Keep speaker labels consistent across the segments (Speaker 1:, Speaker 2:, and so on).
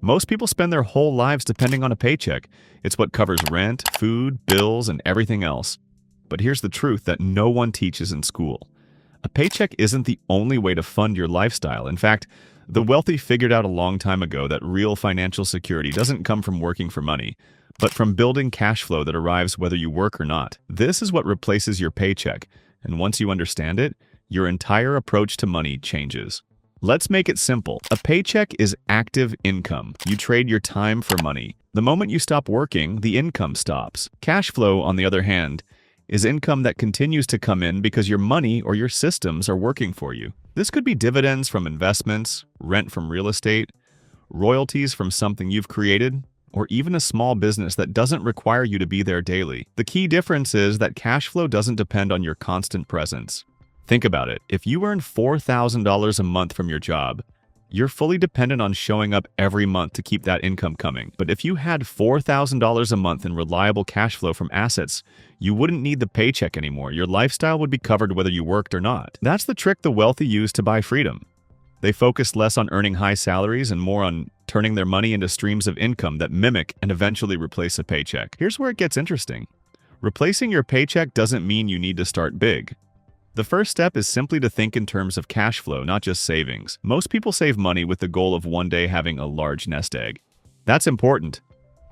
Speaker 1: Most people spend their whole lives depending on a paycheck. It's what covers rent, food, bills, and everything else. But here's the truth that no one teaches in school. A paycheck isn't the only way to fund your lifestyle. In fact, the wealthy figured out a long time ago that real financial security doesn't come from working for money, but from building cash flow that arrives whether you work or not. This is what replaces your paycheck, and once you understand it, your entire approach to money changes. Let's make it simple. A paycheck is active income. You trade your time for money. The moment you stop working, the income stops. Cash flow, on the other hand, is income that continues to come in because your money or your systems are working for you. This could be dividends from investments, rent from real estate, royalties from something you've created, or even a small business that doesn't require you to be there daily. The key difference is that cash flow doesn't depend on your constant presence. Think about it. If you earn $4,000 a month from your job, you're fully dependent on showing up every month to keep that income coming. But if you had $4,000 a month in reliable cash flow from assets, you wouldn't need the paycheck anymore. Your lifestyle would be covered whether you worked or not. That's the trick the wealthy use to buy freedom. They focus less on earning high salaries and more on turning their money into streams of income that mimic and eventually replace a paycheck. Here's where it gets interesting. Replacing your paycheck doesn't mean you need to start big. The first step is simply to think in terms of cash flow, not just savings. Most people save money with the goal of one day having a large nest egg. That's important.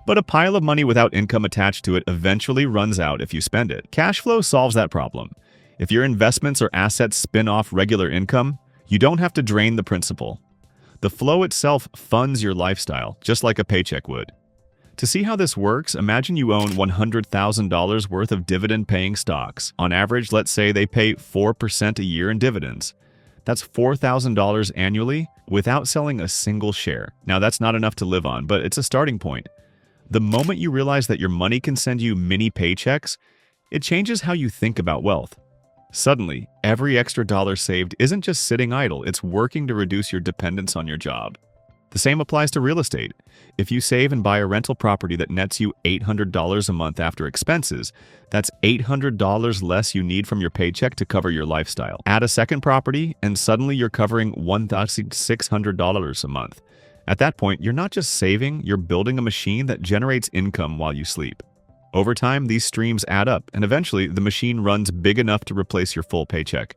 Speaker 1: But a pile of money without income attached to it eventually runs out if you spend it. Cash flow solves that problem. If your investments or assets spin off regular income, you don't have to drain the principal. The flow itself funds your lifestyle, just like a paycheck would. To see how this works, imagine you own $100,000 worth of dividend-paying stocks. On average, let's say they pay 4% a year in dividends. That's $4,000 annually without selling a single share. Now, that's not enough to live on, but it's a starting point. The moment you realize that your money can send you mini paychecks, it changes how you think about wealth. Suddenly, every extra dollar saved isn't just sitting idle, it's working to reduce your dependence on your job. The same applies to real estate. If you save and buy a rental property that nets you $800 a month after expenses, that's $800 less you need from your paycheck to cover your lifestyle. Add a second property, and suddenly you're covering $1,600 a month. At that point, you're not just saving, you're building a machine that generates income while you sleep. Over time, these streams add up, and eventually the machine runs big enough to replace your full paycheck.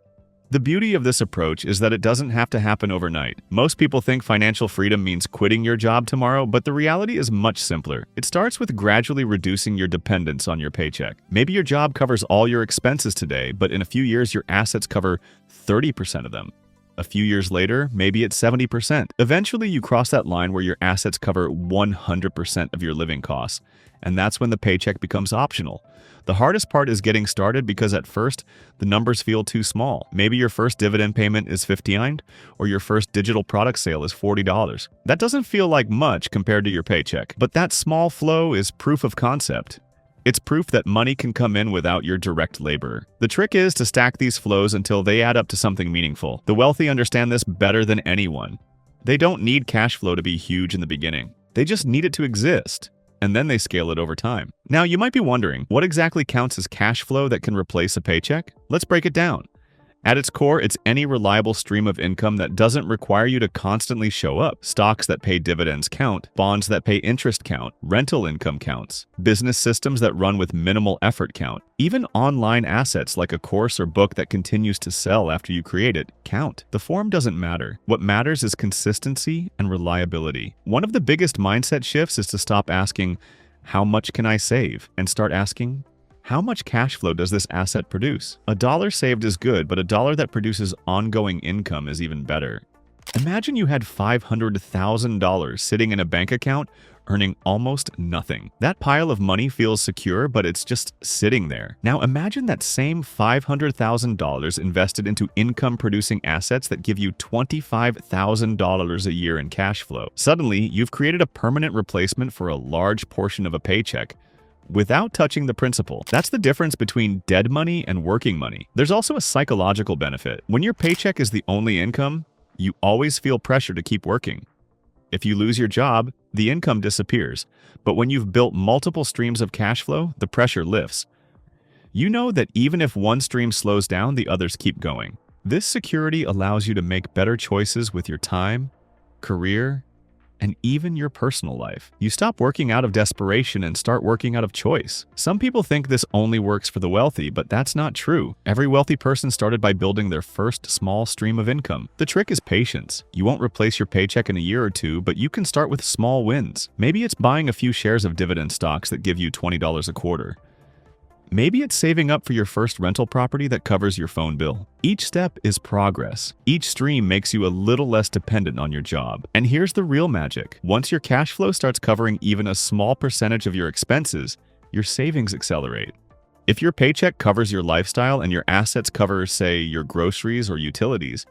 Speaker 1: The beauty of this approach is that it doesn't have to happen overnight. Most people think financial freedom means quitting your job tomorrow, but the reality is much simpler. It starts with gradually reducing your dependence on your paycheck. Maybe your job covers all your expenses today, but in a few years your assets cover 30% of them. A few years later, maybe it's 70%. Eventually, you cross that line where your assets cover 100% of your living costs, and that's when the paycheck becomes optional. The hardest part is getting started because at first, the numbers feel too small. Maybe your first dividend payment is $59, or your first digital product sale is $40. That doesn't feel like much compared to your paycheck, but that small flow is proof of concept. It's proof that money can come in without your direct labor. The trick is to stack these flows until they add up to something meaningful. The wealthy understand this better than anyone. They don't need cash flow to be huge in the beginning. They just need it to exist, and then they scale it over time. Now, you might be wondering, what exactly counts as cash flow that can replace a paycheck? Let's break it down. At its core, it's any reliable stream of income that doesn't require you to constantly show up. Stocks that pay dividends count, bonds that pay interest count, rental income counts, business systems that run with minimal effort count. Even online assets like a course or book that continues to sell after you create it count. The form doesn't matter. What matters is consistency and reliability. One of the biggest mindset shifts is to stop asking, "How much can I save?" and start asking, "How much cash flow does this asset produce?" A dollar saved is good, but a dollar that produces ongoing income is even better. Imagine you had $500,000 sitting in a bank account, earning almost nothing. That pile of money feels secure, but it's just sitting there. Now imagine that same $500,000 invested into income-producing assets that give you $25,000 a year in cash flow. Suddenly, you've created a permanent replacement for a large portion of a paycheck, without touching the principal. That's the difference between dead money and working money. There's also a psychological benefit. When your paycheck is the only income, you always feel pressure to keep working. If you lose your job, the income disappears. But when you've built multiple streams of cash flow, the pressure lifts. You know that even if one stream slows down, the others keep going. This security allows you to make better choices with your time, career, and even your personal life. You stop working out of desperation and start working out of choice. Some people think this only works for the wealthy, but that's not true. Every wealthy person started by building their first small stream of income. The trick is patience. You won't replace your paycheck in a year or two, but you can start with small wins. Maybe it's buying a few shares of dividend stocks that give you $20 a quarter. Maybe it's saving up for your first rental property that covers your phone bill. Each step is progress. Each stream makes you a little less dependent on your job. And here's the real magic. Once your cash flow starts covering even a small percentage of your expenses, your savings accelerate. If your paycheck covers your lifestyle and your assets cover, say, your groceries or utilities,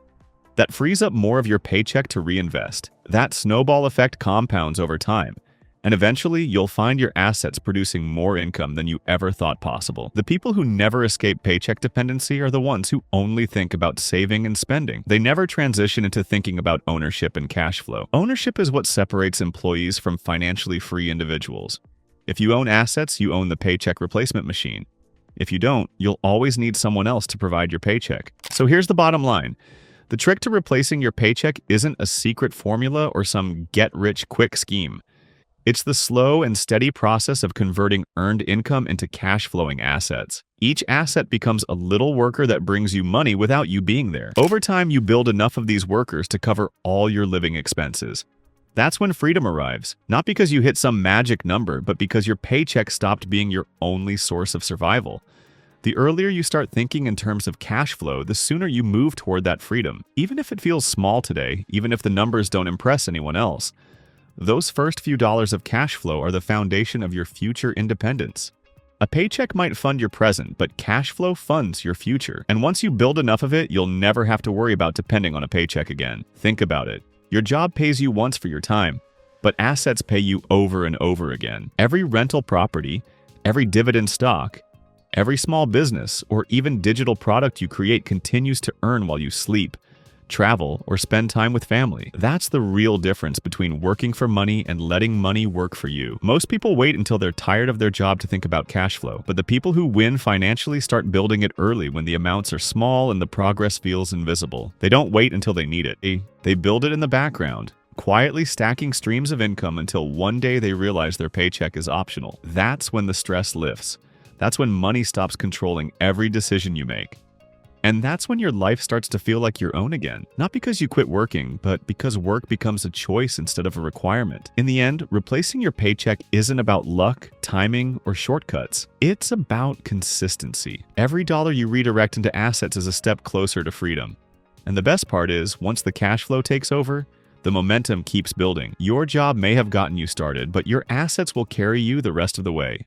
Speaker 1: that frees up more of your paycheck to reinvest. That snowball effect compounds over time. And eventually, you'll find your assets producing more income than you ever thought possible. The people who never escape paycheck dependency are the ones who only think about saving and spending. They never transition into thinking about ownership and cash flow. Ownership is what separates employees from financially free individuals. If you own assets, you own the paycheck replacement machine. If you don't, you'll always need someone else to provide your paycheck. So here's the bottom line. The trick to replacing your paycheck isn't a secret formula or some get-rich-quick scheme. It's the slow and steady process of converting earned income into cash-flowing assets. Each asset becomes a little worker that brings you money without you being there. Over time, you build enough of these workers to cover all your living expenses. That's when freedom arrives, not because you hit some magic number, but because your paycheck stopped being your only source of survival. The earlier you start thinking in terms of cash flow, the sooner you move toward that freedom. Even if it feels small today, even if the numbers don't impress anyone else, those first few dollars of cash flow are the foundation of your future independence. A paycheck might fund your present, but cash flow funds your future. And once you build enough of it, you'll never have to worry about depending on a paycheck again. Think about it. Your job pays you once for your time, but assets pay you over and over again. Every rental property, every dividend stock, every small business, or even digital product you create continues to earn while you sleep, travel, or spend time with family. That's the real difference between working for money and letting money work for you. Most people wait until they're tired of their job to think about cash flow, but the people who win financially start building it early when the amounts are small and the progress feels invisible. They don't wait until they need it. They build it in the background, quietly stacking streams of income until one day they realize their paycheck is optional. That's when the stress lifts. That's when money stops controlling every decision you make. And that's when your life starts to feel like your own again. Not because you quit working, but because work becomes a choice instead of a requirement. In the end, replacing your paycheck isn't about luck, timing, or shortcuts. It's about consistency. Every dollar you redirect into assets is a step closer to freedom. And the best part is, once the cash flow takes over, the momentum keeps building. Your job may have gotten you started, but your assets will carry you the rest of the way.